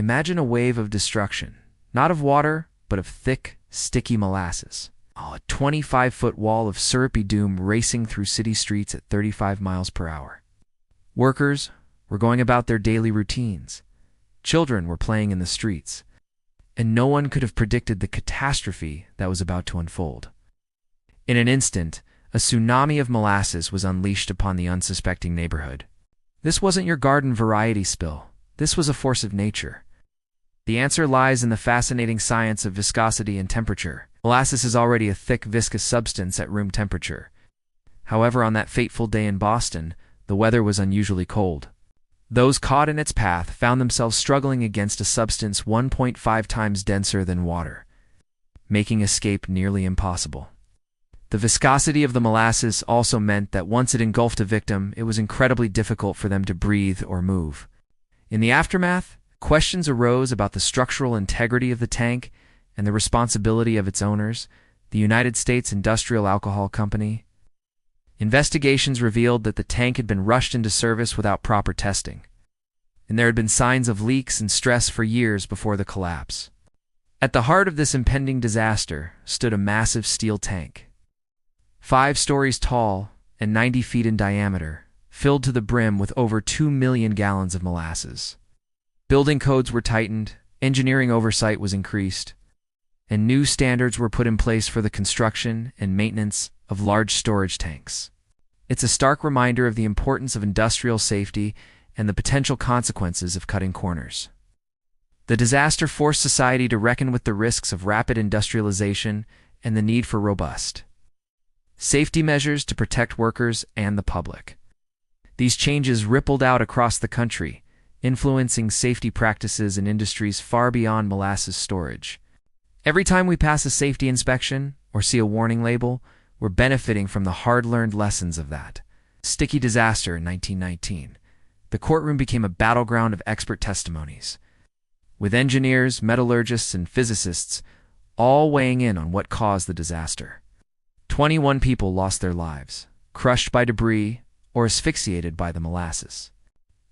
Imagine a wave of destruction, not of water, but of thick, sticky molasses. A 25-foot wall of syrupy doom racing through city streets at 35 miles per hour. Workers were going about their daily routines. Children were playing in the streets. And no one could have predicted the catastrophe that was about to unfold. In an instant, a tsunami of molasses was unleashed upon the unsuspecting neighborhood. This wasn't your garden variety spill. This was a force of nature. The answer lies in the fascinating science of viscosity and temperature. Molasses is already a thick, viscous substance at room temperature. However, on that fateful day in Boston, the weather was unusually cold. Those caught in its path found themselves struggling against a substance 1.5 times denser than water, making escape nearly impossible. The viscosity of the molasses also meant that once it engulfed a victim, it was incredibly difficult for them to breathe or move. In the aftermath, questions arose about the structural integrity of the tank and the responsibility of its owners, the United States Industrial Alcohol Company. Investigations revealed that the tank had been rushed into service without proper testing, and there had been signs of leaks and stress for years before the collapse. At the heart of this impending disaster stood a massive steel tank, 5 stories tall and 90 feet in diameter, filled to the brim with over 2 million gallons of molasses. Building codes were tightened, engineering oversight was increased, and new standards were put in place for the construction and maintenance of large storage tanks. It's a stark reminder of the importance of industrial safety and the potential consequences of cutting corners. The disaster forced society to reckon with the risks of rapid industrialization and the need for robust safety measures to protect workers and the public. These changes rippled out across the country, influencing safety practices in industries far beyond molasses storage. Every time we pass a safety inspection or see a warning label, we're benefiting from the hard-learned lessons of that sticky disaster in 1919. The courtroom became a battleground of expert testimonies, with engineers, metallurgists, and physicists all weighing in on what caused the disaster. 21 people lost their lives, crushed by debris or asphyxiated by the molasses.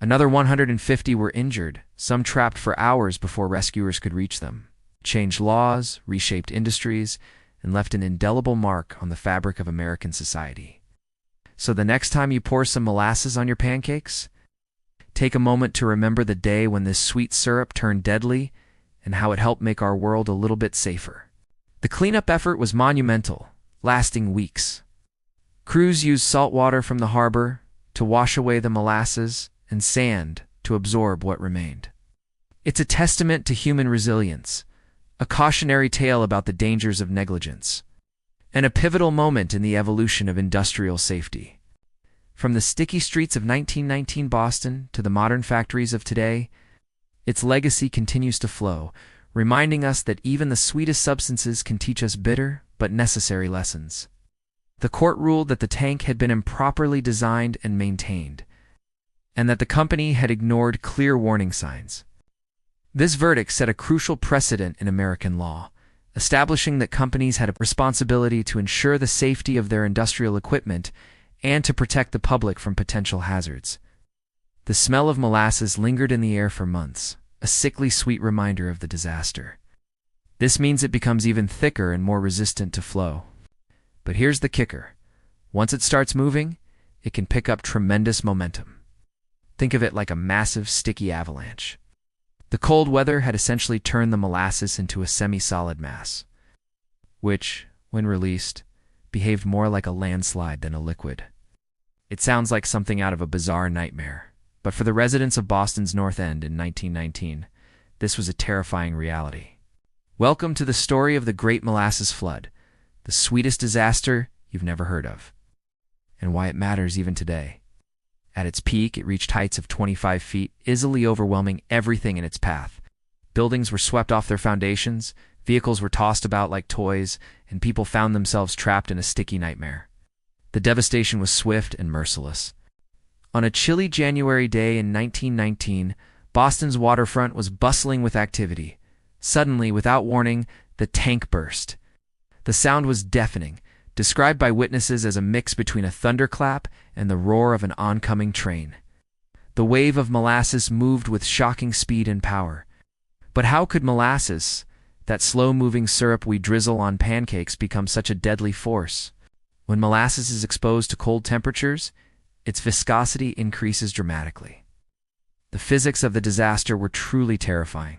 Another 150 were injured, some trapped for hours before rescuers could reach them. Changed laws, reshaped industries, and left an indelible mark on the fabric of American society. So the next time you pour some molasses on your pancakes, take a moment to remember the day when this sweet syrup turned deadly and how it helped make our world a little bit safer. The cleanup effort was monumental, lasting weeks. Crews used salt water from the harbor to wash away the molasses and sand to absorb what remained. It's a testament to human resilience, a cautionary tale about the dangers of negligence, and a pivotal moment in the evolution of industrial safety. From the sticky streets of 1919 Boston to the modern factories of today, its legacy continues to flow, reminding us that even the sweetest substances can teach us bitter but necessary lessons. The court ruled that the tank had been improperly designed and maintained, and that the company had ignored clear warning signs. This verdict set a crucial precedent in American law, establishing that companies had a responsibility to ensure the safety of their industrial equipment and to protect the public from potential hazards. The smell of molasses lingered in the air for months, a sickly sweet reminder of the disaster. This means it becomes even thicker and more resistant to flow. But here's the kicker. Once it starts moving, it can pick up tremendous momentum. Think of it like a massive, sticky avalanche. The cold weather had essentially turned the molasses into a semi-solid mass, which, when released, behaved more like a landslide than a liquid. It sounds like something out of a bizarre nightmare, but for the residents of Boston's North End in 1919, this was a terrifying reality. Welcome to the story of the Great Molasses Flood, the sweetest disaster you've never heard of, and why it matters even today. At its peak, it reached heights of 25 feet, easily overwhelming everything in its path. Buildings were swept off their foundations, vehicles were tossed about like toys, and people found themselves trapped in a sticky nightmare. The devastation was swift and merciless. On a chilly January day in 1919, Boston's waterfront was bustling with activity. Suddenly, without warning, the tank burst. The sound was deafening, described by witnesses as a mix between a thunderclap and the roar of an oncoming train. The wave of molasses moved with shocking speed and power, But how could molasses, that slow-moving syrup we drizzle on pancakes, become such a deadly force? When molasses is exposed to cold temperatures, its viscosity increases dramatically. The physics of the disaster were truly terrifying.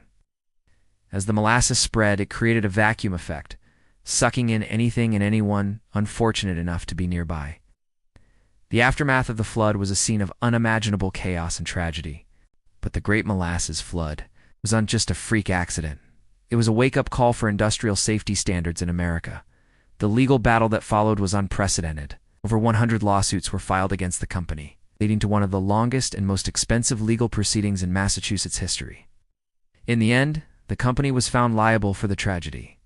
As the molasses spread, it created a vacuum effect, sucking in anything and anyone unfortunate enough to be nearby. The aftermath of the flood was a scene of unimaginable chaos and tragedy. But the Great Molasses Flood wasn't just a freak accident. It was a wake-up call for industrial safety standards in America. The legal battle that followed was unprecedented. Over 100 lawsuits were filed against the company, leading to one of the longest and most expensive legal proceedings in Massachusetts history. In the end, the company was found liable for the tragedy.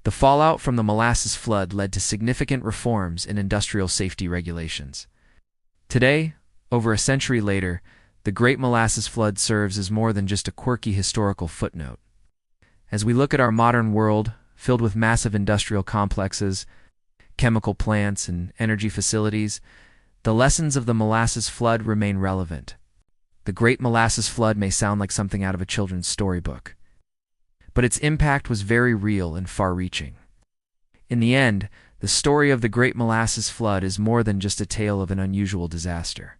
The fallout from the molasses flood led to significant reforms in industrial safety regulations. Today, over a century later, the Great Molasses Flood serves as more than just a quirky historical footnote. As we look at our modern world, filled with massive industrial complexes, chemical plants, and energy facilities, the lessons of the molasses flood remain relevant. The Great Molasses Flood may sound like something out of a children's storybook, but its impact was very real and far-reaching. In the end, the story of the Great Molasses Flood is more than just a tale of an unusual disaster.